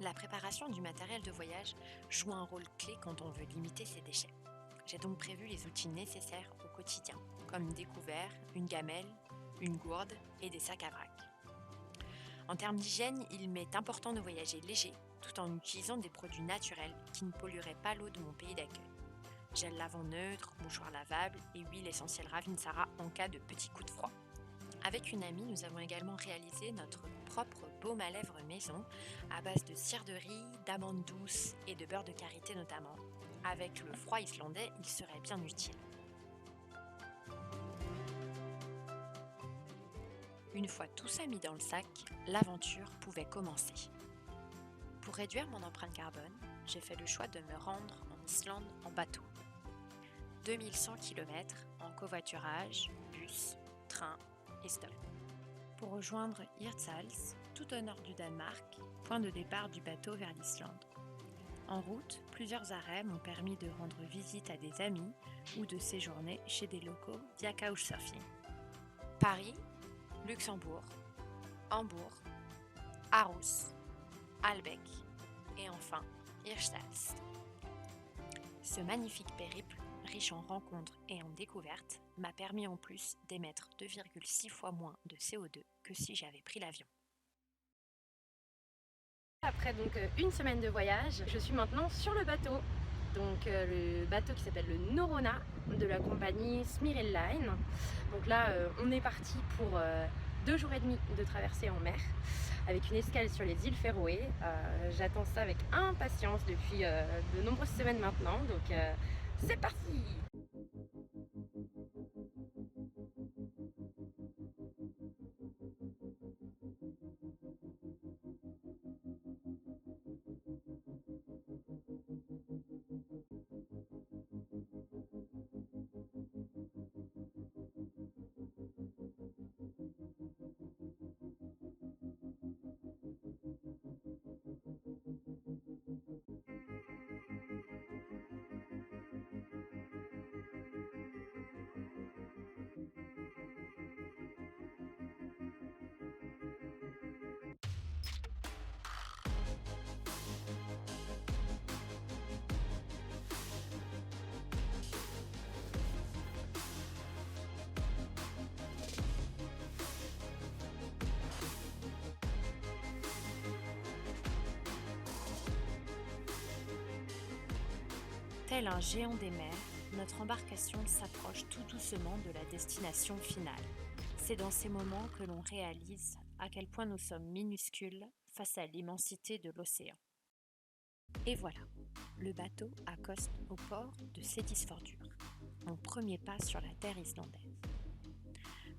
La préparation du matériel de voyage joue un rôle clé quand on veut limiter ses déchets. J'ai donc prévu les outils nécessaires au quotidien, comme une découvert, une gamelle, une gourde et des sacs à vrac. En termes d'hygiène, il m'est important de voyager léger, tout en utilisant des produits naturels qui ne pollueraient pas l'eau de mon pays d'accueil. Gel lavant neutre, mouchoir lavable et huile essentielle Ravinsara en cas de petits coups de froid. Avec une amie, nous avons également réalisé notre propre baume à lèvres maison à base de cire de riz, d'amandes douces et de beurre de karité notamment. Avec le froid islandais, il serait bien utile. Une fois tout ça mis dans le sac, l'aventure pouvait commencer. Pour réduire mon empreinte carbone, j'ai fait le choix de me rendre en Islande en bateau. 2100 km en covoiturage, bus, train et stop. Pour rejoindre Hirtshals, tout au nord du Danemark, point de départ du bateau vers l'Islande. En route, plusieurs arrêts m'ont permis de rendre visite à des amis ou de séjourner chez des locaux via Couchsurfing. Paris, Luxembourg, Hambourg, Aarhus, Albeck et enfin Hirtshals. Ce magnifique périple, riche en rencontres et en découvertes, m'a permis en plus d'émettre 2,6 fois moins de CO2 que si j'avais pris l'avion. Après une semaine de voyage, je suis maintenant sur le bateau. Le bateau qui s'appelle le Norona de la compagnie Smyril Line. Donc là, on est parti pour 2 jours et demi de traversée en mer avec une escale sur les îles Féroé. J'attends ça avec impatience depuis de nombreuses semaines maintenant. C'est parti! Tel un géant des mers, notre embarcation s'approche tout doucement de la destination finale. C'est dans ces moments que l'on réalise à quel point nous sommes minuscules face à l'immensité de l'océan. Et voilà, le bateau accoste au port de Seyðisfjörður, mon premier pas sur la terre islandaise.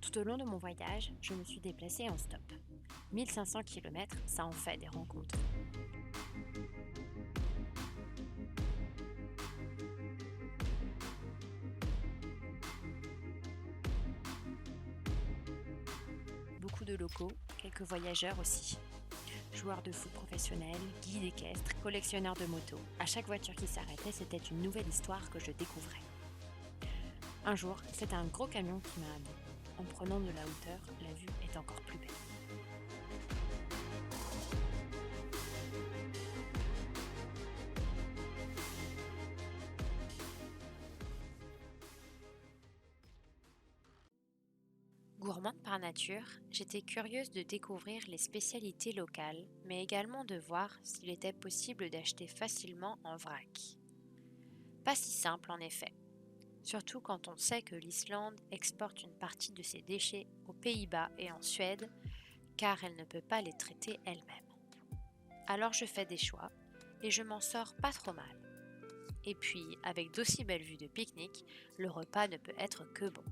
Tout au long de mon voyage, je me suis déplacée en stop. 1500 km, ça en fait des rencontres. Beaucoup de locaux, quelques voyageurs aussi. Joueurs de foot professionnels, guides équestres, collectionneurs de motos. À chaque voiture qui s'arrêtait, c'était une nouvelle histoire que je découvrais. Un jour, c'est un gros camion qui m'a amené. En prenant de la hauteur, la vue est encore plus belle. Gourmande par nature, j'étais curieuse de découvrir les spécialités locales, mais également de voir s'il était possible d'acheter facilement en vrac. Pas si simple en effet, surtout quand on sait que l'Islande exporte une partie de ses déchets aux Pays-Bas et en Suède, car elle ne peut pas les traiter elle-même. Alors je fais des choix, et je m'en sors pas trop mal. Et puis, avec d'aussi belles vues de pique-nique, le repas ne peut être que bon.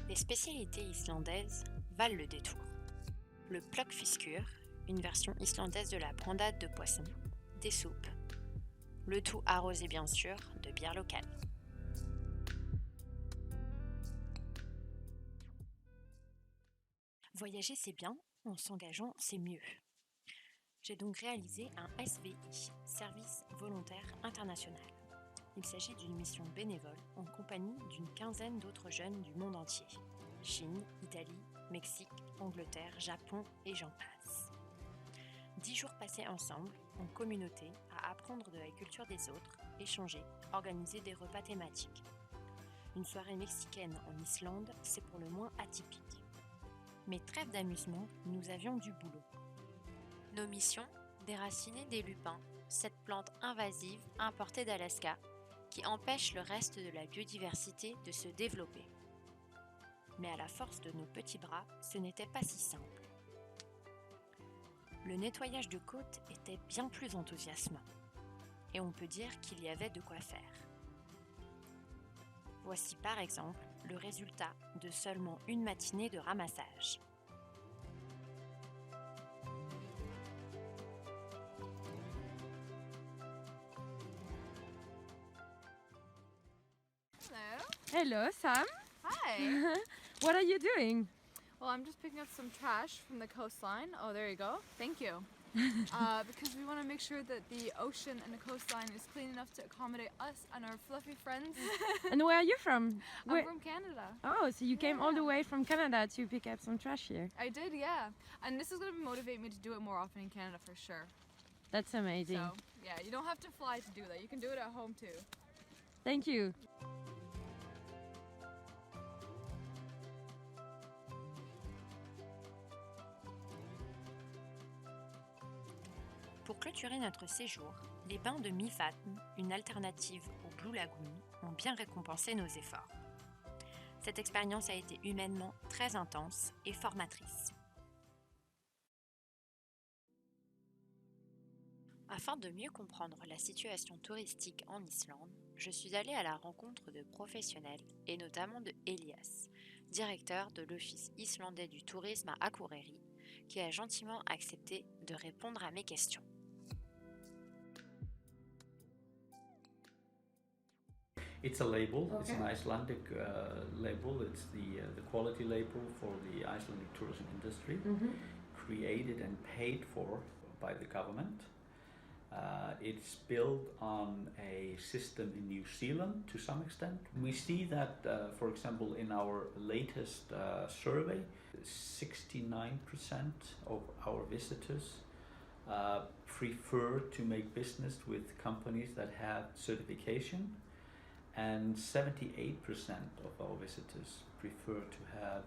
Les spécialités islandaises valent le détour. Le plokkfiskur, une version islandaise de la brandade de poisson, des soupes. Le tout arrosé bien sûr de bière locale. Voyager c'est bien, en s'engageant c'est mieux. J'ai donc réalisé un SVI, Service Volontaire International. Il s'agit d'une mission bénévole en compagnie d'une quinzaine d'autres jeunes du monde entier. Chine, Italie, Mexique, Angleterre, Japon et j'en passe. 10 jours passés ensemble, en communauté, à apprendre de la culture des autres, échanger, organiser des repas thématiques. Une soirée mexicaine en Islande, c'est pour le moins atypique. Mais trêve d'amusement, nous avions du boulot. Nos missions, déraciner des lupins, cette plante invasive importée d'Alaska, qui empêche le reste de la biodiversité de se développer. Mais à la force de nos petits bras, ce n'était pas si simple. Le nettoyage de côte était bien plus enthousiasmant. Et on peut dire qu'il y avait de quoi faire. Voici par exemple le résultat de seulement une matinée de ramassage. Hello, Sam. Hi. What are you doing? Well, I'm just picking up some trash from the coastline. Oh, there you go. Thank you. Because we want to make sure that the ocean and the coastline is clean enough to accommodate us and our fluffy friends. And where are you from? I'm from Canada. Oh, so you came all the Yeah. way from Canada to pick up some trash here. I did, yeah. And this is going to motivate me to do it more often in Canada for sure. That's amazing. So, yeah, you don't have to fly to do that. You can do it at home too. Thank you. Pour clôturer notre séjour, les bains de Mifatn, une alternative au Blue Lagoon, ont bien récompensé nos efforts. Cette expérience a été humainement très intense et formatrice. Afin de mieux comprendre la situation touristique en Islande, je suis allée à la rencontre de professionnels et notamment de Elias, directeur de l'Office islandais du tourisme à Akureyri, qui a gentiment accepté de répondre à mes questions. It's a label. It's Okay. an Icelandic label. It's the quality label for the Icelandic tourism industry, created and paid for by the government. It's built on a system in New Zealand to some extent. We see that, for example, in our latest survey, 69% of our visitors prefer to make business with companies that have certification, and 78% of our visitors prefer to have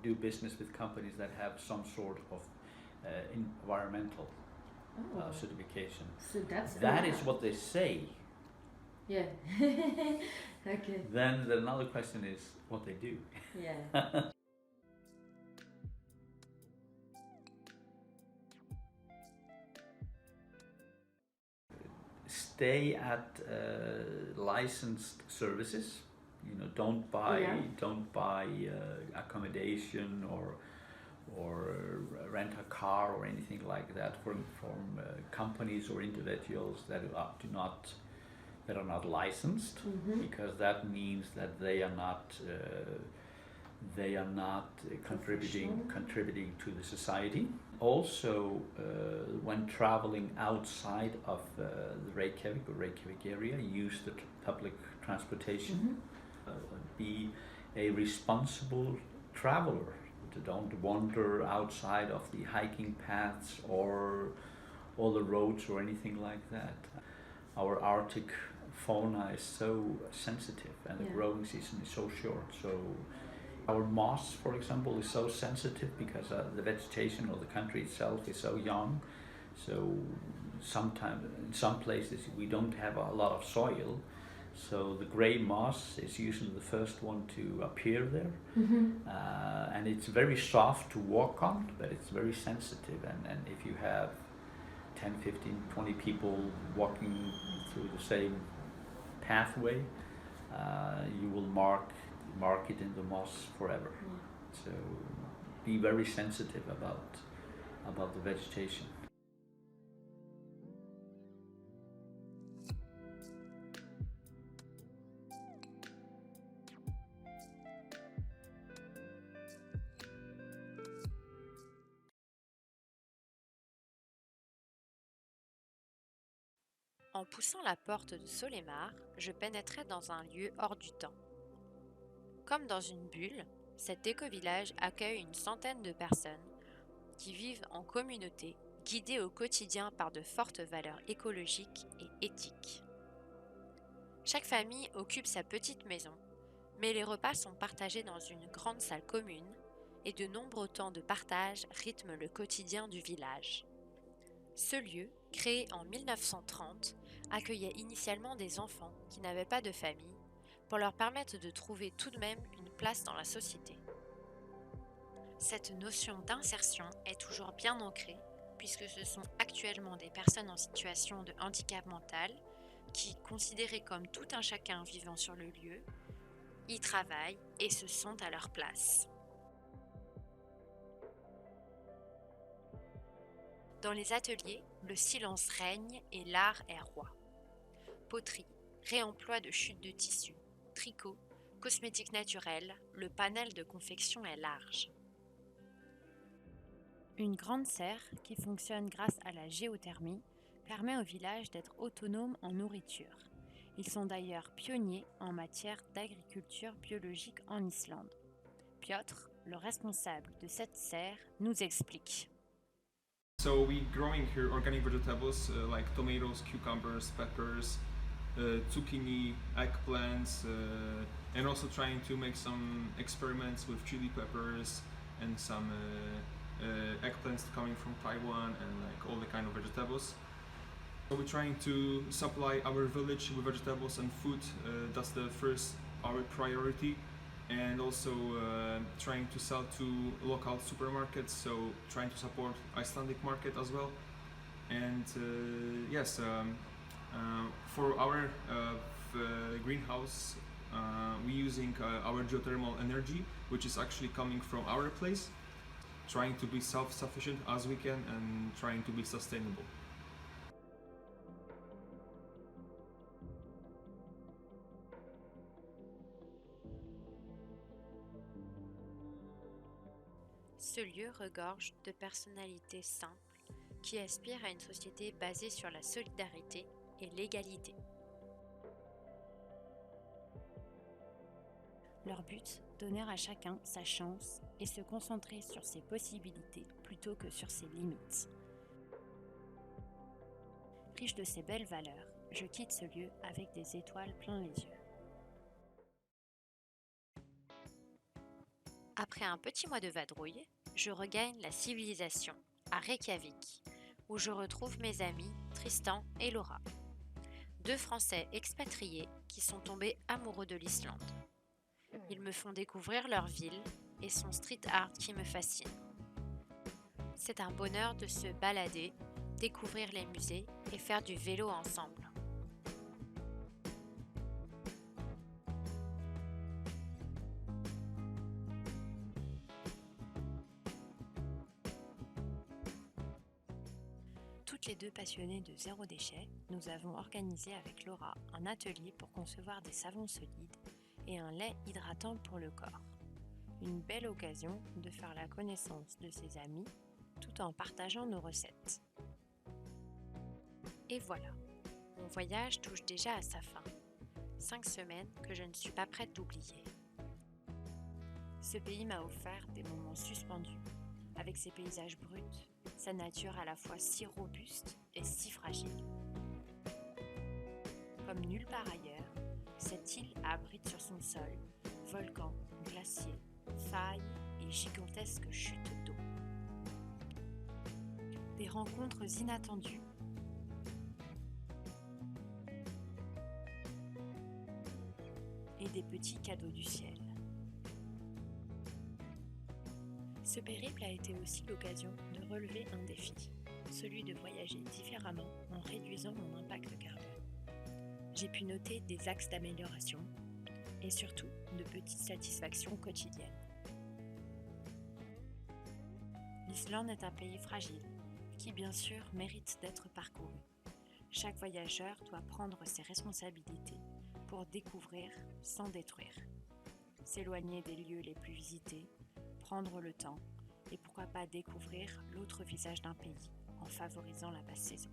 do business with companies that have some sort of environmental certification. So that's That is what they say. Yeah. Okay. Then another question is what they do. Yeah. Stay at licensed services. You know, don't buy accommodation or rent a car or anything like that from companies or individuals that are not licensed, because that means that they are not contributing to the society. Also, when traveling outside of the Reykjavik area, use the public transportation. Be a responsible traveler. Don't wander outside of the hiking paths or all the roads or anything like that. Our Arctic fauna is so sensitive, and the growing season is so short. So our moss, for example, is so sensitive because the vegetation of the country itself is so young. So sometimes in some places we don't have a lot of soil. So the gray moss is usually the first one to appear there. And it's very soft to walk on, but it's very sensitive. And if you have 10, 15, 20 people walking through the same pathway, you will mark it in the moss forever. So be very sensitive about the vegetation. En poussant la porte de Solémar, je pénétrais dans un lieu hors du temps. Comme dans une bulle, cet éco-village accueille une centaine de personnes qui vivent en communauté, guidées au quotidien par de fortes valeurs écologiques et éthiques. Chaque famille occupe sa petite maison, mais les repas sont partagés dans une grande salle commune et de nombreux temps de partage rythment le quotidien du village. Ce lieu, créé en 1930, accueillait initialement des enfants qui n'avaient pas de famille pour leur permettre de trouver tout de même une place dans la société. Cette notion d'insertion est toujours bien ancrée puisque ce sont actuellement des personnes en situation de handicap mental qui, considérées comme tout un chacun vivant sur le lieu, y travaillent et se sentent à leur place. Dans les ateliers, le silence règne et l'art est roi. Poterie, réemploi de chutes de tissu, tricot, cosmétiques naturels, le panel de confection est large. Une grande serre qui fonctionne grâce à la géothermie permet au village d'être autonome en nourriture. Ils sont d'ailleurs pionniers en matière d'agriculture biologique en Islande. Piotr, le responsable de cette serre, nous explique. So we growing here organic vegetables like tomatoes, cucumbers, peppers, zucchini, eggplants, and also trying to make some experiments with chili peppers and some eggplants coming from Taiwan and like all the kind of vegetables. So we're trying to supply our village with vegetables and food. That's our priority. And also trying to sell to local supermarkets, so trying to support Icelandic market as well. And for our greenhouse, we're using our geothermal energy, which is actually coming from our place, trying to be self-sufficient as we can and trying to be sustainable. Ce lieu regorge de personnalités simples qui aspirent à une société basée sur la solidarité et l'égalité. Leur but, donner à chacun sa chance et se concentrer sur ses possibilités plutôt que sur ses limites. Riche de ces belles valeurs, je quitte ce lieu avec des étoiles plein les yeux. Après un petit mois de vadrouille, je regagne la civilisation, à Reykjavik, où je retrouve mes amis Tristan et Laura, deux Français expatriés qui sont tombés amoureux de l'Islande. Ils me font découvrir leur ville et son street art qui me fascine. C'est un bonheur de se balader, découvrir les musées et faire du vélo ensemble. Toutes les deux passionnées de zéro déchet, nous avons organisé avec Laura un atelier pour concevoir des savons solides et un lait hydratant pour le corps. Une belle occasion de faire la connaissance de ses amis tout en partageant nos recettes. Et voilà, mon voyage touche déjà à sa fin. 5 semaines que je ne suis pas prête d'oublier. Ce pays m'a offert des moments suspendus, avec ses paysages bruts, sa nature à la fois si robuste et si fragile. Comme nulle part ailleurs, cette île abrite sur son sol volcans, glaciers, failles et gigantesques chutes d'eau. Des rencontres inattendues, et des petits cadeaux du ciel. Ce périple a été aussi l'occasion de relever un défi, celui de voyager différemment en réduisant mon impact carbone. J'ai pu noter des axes d'amélioration et surtout de petites satisfactions quotidiennes. L'Islande est un pays fragile qui bien sûr mérite d'être parcouru. Chaque voyageur doit prendre ses responsabilités pour découvrir sans détruire. S'éloigner des lieux les plus visités, prendre le temps et pourquoi pas découvrir l'autre visage d'un pays en favorisant la basse saison.